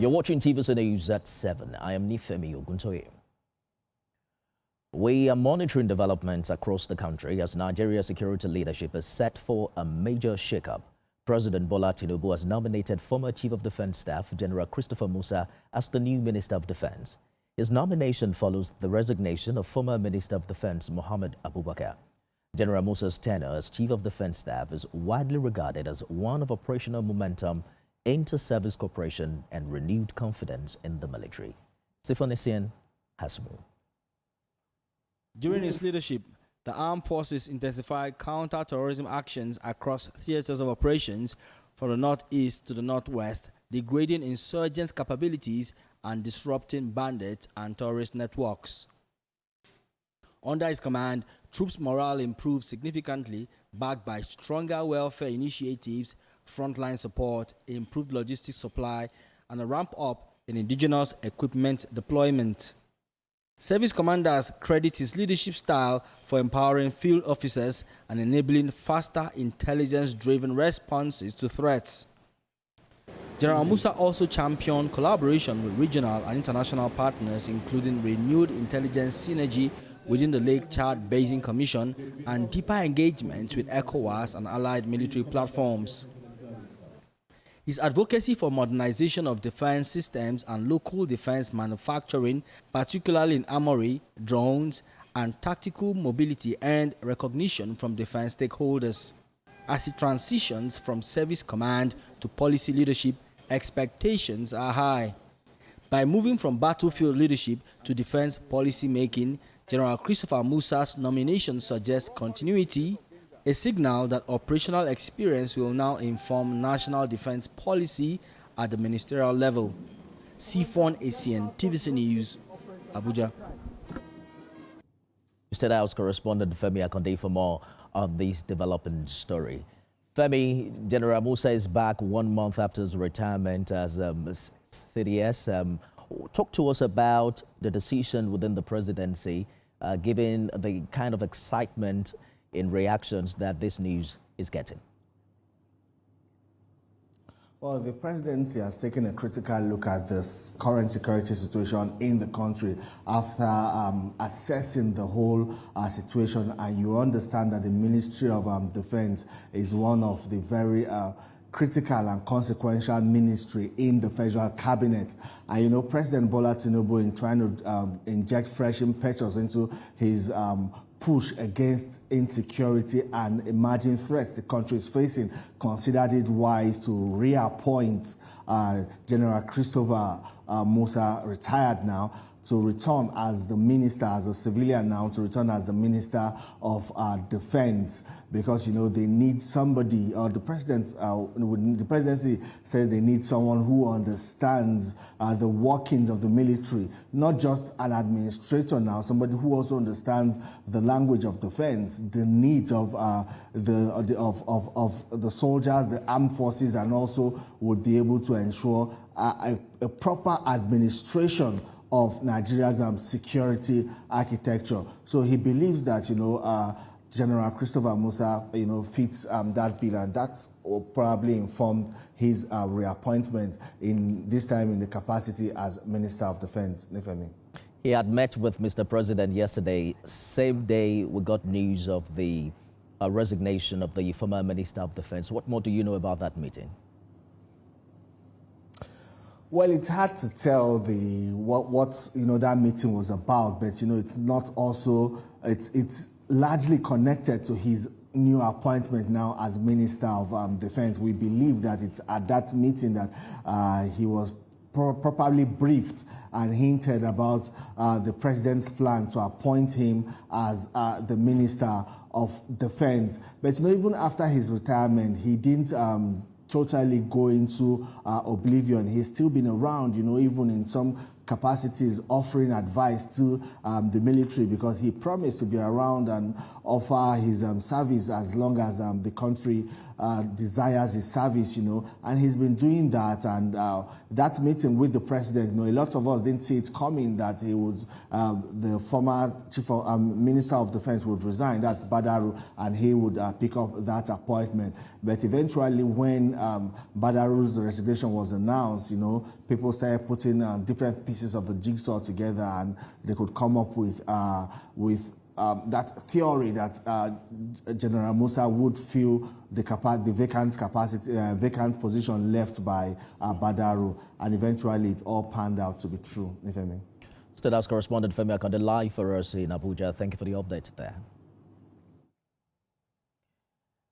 You're watching TVC News at 7. I am Nifemi Oguntoye. We are monitoring developments across the country as Nigeria's security leadership is set for a major shakeup. President Bola Tinubu has nominated former Chief of Defense Staff General Christopher Musa as the new Minister of Defense. His nomination follows the resignation of former Minister of Defense Mohammed Abubakar. General Musa's tenure as Chief of Defense Staff is widely regarded as one of operational momentum, inter-service cooperation and renewed confidence in the military. Sifonesian has more. During his leadership, the armed forces intensified counter-terrorism actions across theaters of operations from the northeast to the northwest, degrading insurgents' capabilities and disrupting bandits and terrorist networks. Under his command, troops' morale improved significantly, backed by stronger welfare initiatives, frontline support, improved logistics supply, and a ramp-up in indigenous equipment deployment. Service commanders credit his leadership style for empowering field officers and enabling faster, intelligence-driven responses to threats. General Musa also championed collaboration with regional and international partners, including renewed intelligence synergy within the Lake Chad Basin Commission and deeper engagements with ECOWAS and allied military platforms. His advocacy for modernization of defense systems and local defense manufacturing, particularly in armory, drones, and tactical mobility, earned recognition from defense stakeholders. As he transitions from service command to policy leadership, expectations are high. By moving from battlefield leadership to defense policy making, General Christopher Musa's nomination suggests continuity, a signal that operational experience will now inform national defense policy at the ministerial level. Sifonesian, TVC News, Abuja. State House correspondent Femi Akonde for more on this developing story. Femi, General Musa is back 1 month after his retirement as CDS. Talk to us about the decision within the presidency, given the kind of excitement in reactions that this news is getting. Well, the presidency has taken a critical look at this current security situation in the country after assessing the whole situation, and you understand that the Ministry of Defense is one of the very critical and consequential ministry in the federal cabinet. And you know, President Bola Tinubu, in trying to inject fresh impetus into his push against insecurity and emerging threats the country is facing, considered it wise to reappoint General Christopher Musa, retired now, to return as the minister, as a civilian now, to return as the Minister of Defense, because, you know, they need somebody, or the presidency said they need someone who understands the workings of the military, not just an administrator now, somebody who also understands the language of defense, the needs of the soldiers, the armed forces, and also would be able to ensure a proper administration of Nigeria's security architecture. So he believes that, you know, General Christopher Musa, you know, fits that bill, and that's probably informed his reappointment in this time in the capacity as Minister of Defense. Nifemi. He had met with Mr. President yesterday. Same day we got news of the resignation of the former Minister of Defense. What more do you know about that meeting? Well, it's hard to tell what you know that meeting was about, but you know it's not also it's largely connected to his new appointment now as Minister of Defense. We believe that it's at that meeting that he was properly briefed and hinted about the president's plan to appoint him as the Minister of Defense. But you know, even after his retirement, he didn't totally go into oblivion. He's still been around, you know, even in some capacities, offering advice to the military, because he promised to be around and offer his service as long as the country desires his service, and he's been doing that. And that meeting with the president, a lot of us didn't see it coming that he would, the former Minister of Defense would resign, that's Badaru, and he would pick up that appointment. But eventually, when Badaru's resignation was announced, people started putting different pieces of the jigsaw together, and they could come up with that theory that General Musa would fill the vacant position left by Badaru, and eventually it all panned out to be true, if I may. State House correspondent Femi Akande live for us in Abuja. Thank you for the update there.